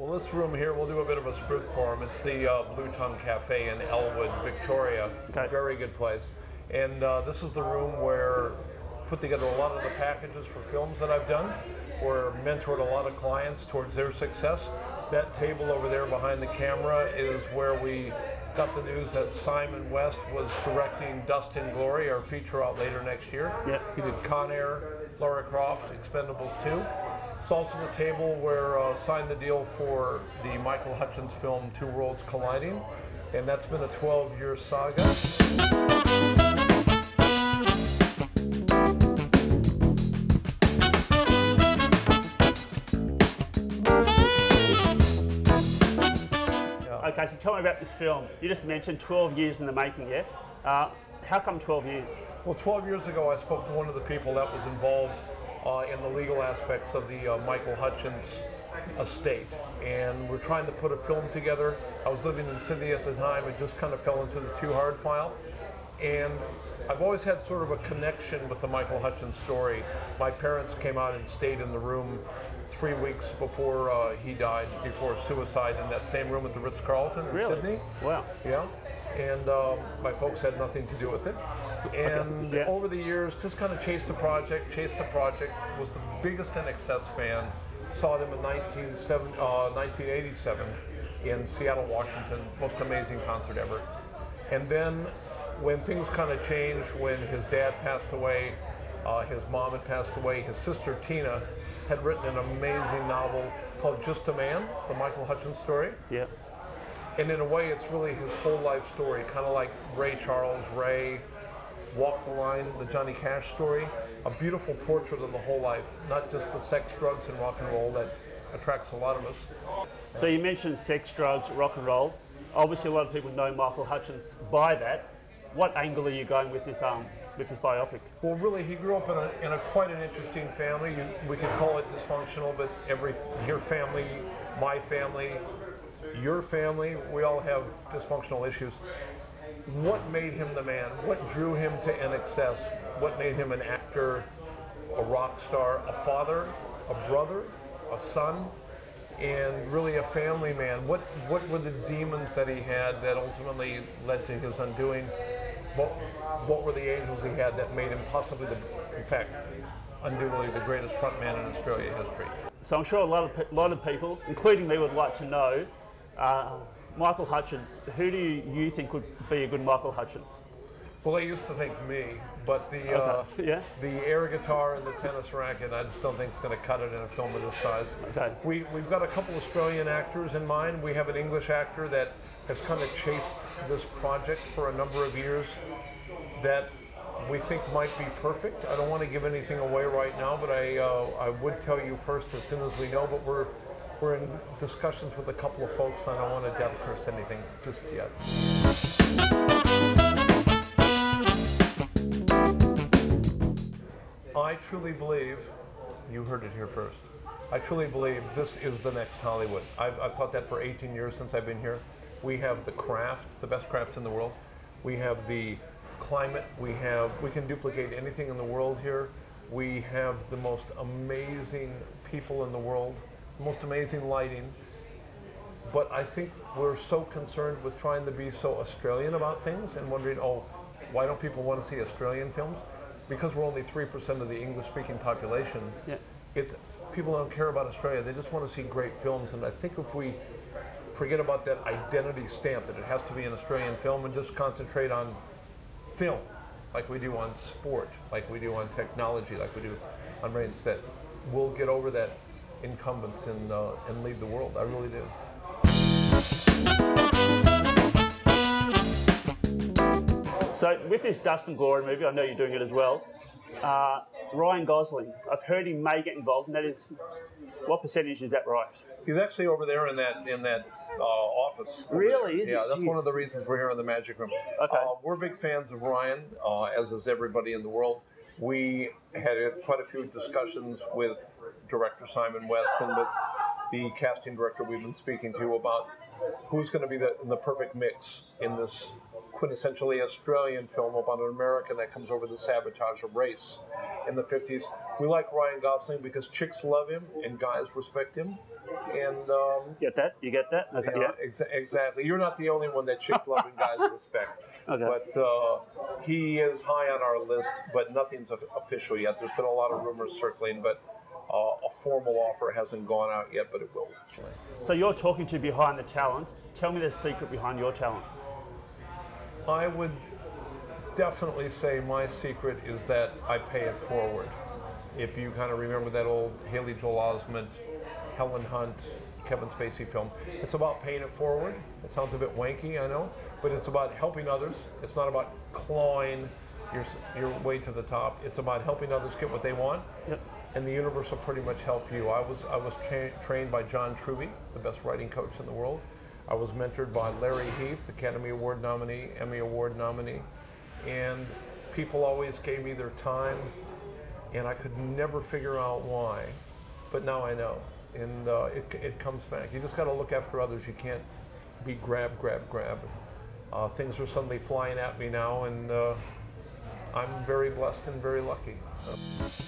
Well, this room here, we'll do a bit of a spruik for him. It's the Blue Tongue Cafe in Elwood, Victoria. Okay. Very good place. And this is the room where I put together a lot of the packages for films that I've done, where I mentored a lot of clients towards their success. That table over there behind the camera is where we got the news that Simon West was directing Dustin Glory, our feature out later next year. Yep. He did Con Air, Lara Croft, Expendables 2. It's also the table where signed the deal for the Michael Hutchence film Two Worlds Colliding, and that's been a 12-year saga. Okay, so tell me about this film. You just mentioned 12 years in the making, yeah? How come 12 years? Well, 12 years ago, I spoke to one of the people that was involved in the legal aspects of the Michael Hutchence estate, and we're trying to put a film together. I was living in Sydney at the time. It just kind of fell into the Too Hard file, and I've always had sort of a connection with the Michael Hutchence story. My parents came out and stayed in the room 3 weeks before he died, before suicide, in that same room at the Ritz-Carlton in Sydney. Wow. Yeah, and my folks had nothing to do with it. And over the years, just kind of chased the project, was the biggest NXS fan, saw them in 1987 in Seattle, Washington, most amazing concert ever. And then when things kind of changed, when his dad passed away, his mom had passed away, his sister Tina had written an amazing novel called Just a Man, the Michael Hutchence story. Yeah. And in a way, it's really his whole life story, kind of like Ray Charles, Ray, Walk the Line, the Johnny Cash story, a beautiful portrait of the whole life, not just the sex, drugs, and rock and roll that attracts a lot of us. So you mentioned sex, drugs, rock and roll. Obviously, a lot of people know Michael Hutchence by that. What angle are you going with this biopic? Well, really, he grew up in a quite an interesting family. We could call it dysfunctional, but your family, my family, your family, we all have dysfunctional issues. What made him the man? What drew him to NXS? What made him an actor, a rock star, a father, a brother, a son, and really a family man? What were the demons that he had that ultimately led to his undoing? What were the angels he had that made him possibly, in fact, undoubtedly the greatest frontman in Australia history? So I'm sure a lot of people, including me, would like to know, Michael Hutchence, who do you think would be a good Michael Hutchence? Well, they used to think me, but the air guitar and the tennis racket, I just don't think it's going to cut it in a film of this size. Okay. We've got a couple Australian actors in mind. We have an English actor that has kind of chased this project for a number of years that we think might be perfect. I don't want to give anything away right now, but I would tell you first as soon as we know, but we're in discussions with a couple of folks. I don't want to death curse anything just yet. I truly believe, you heard it here first, I truly believe this is the next Hollywood. I've thought that for 18 years since I've been here. We have the craft, the best craft in the world. We have the climate. We can duplicate anything in the world here. We have the most amazing people in the world, the most amazing lighting. But I think we're so concerned with trying to be so Australian about things and wondering, oh, why don't people want to see Australian films? Because we're only 3% of the English-speaking population. Yeah. People don't care about Australia. They just want to see great films. And I think if we forget about that identity stamp that it has to be an Australian film and just concentrate on film, like we do on sport, like we do on technology, like we do on brains, that we'll get over that incumbents and lead the world. I really do. So with this Dustin Glory movie, I know you're doing it as well, Ryan Gosling, I've heard he may get involved, and that is, what percentage is that right? He's actually over there in that office. Really? Yeah, that's one of the reasons we're here in the Magic Room. Okay. We're big fans of Ryan, as is everybody in the world. We had quite a few discussions with director Simon West and with the casting director we've been speaking to about who's going to be the perfect mix in this quintessentially Australian film about an American that comes over to sabotage a race in the 50s We like Ryan Gosling because chicks love him and guys respect him. And Get that? You get that? Okay, yeah. Exactly. You're not the only one that chicks love and guys respect. Okay. But he is high on our list, but nothing's official yet. There's been a lot of rumors circling, but a formal offer hasn't gone out yet, but it will. So you're talking to behind the talent. Tell me the secret behind your talent. I would definitely say my secret is that I pay it forward. If you kind of remember that old Haley Joel Osment, Helen Hunt, Kevin Spacey film, it's about paying it forward. It sounds a bit wanky, I know, but it's about helping others. It's not about clawing your way to the top. It's about helping others get what they want. Yep. And the universe will pretty much help you. I was trained by John Truby, the best writing coach in the world. I was mentored by Larry Heath, Academy Award nominee, Emmy Award nominee, and people always gave me their time, and I could never figure out why, but now I know, and it comes back. You just got to look after others. You can't be grab. Things are suddenly flying at me now, and I'm very blessed and very lucky. So.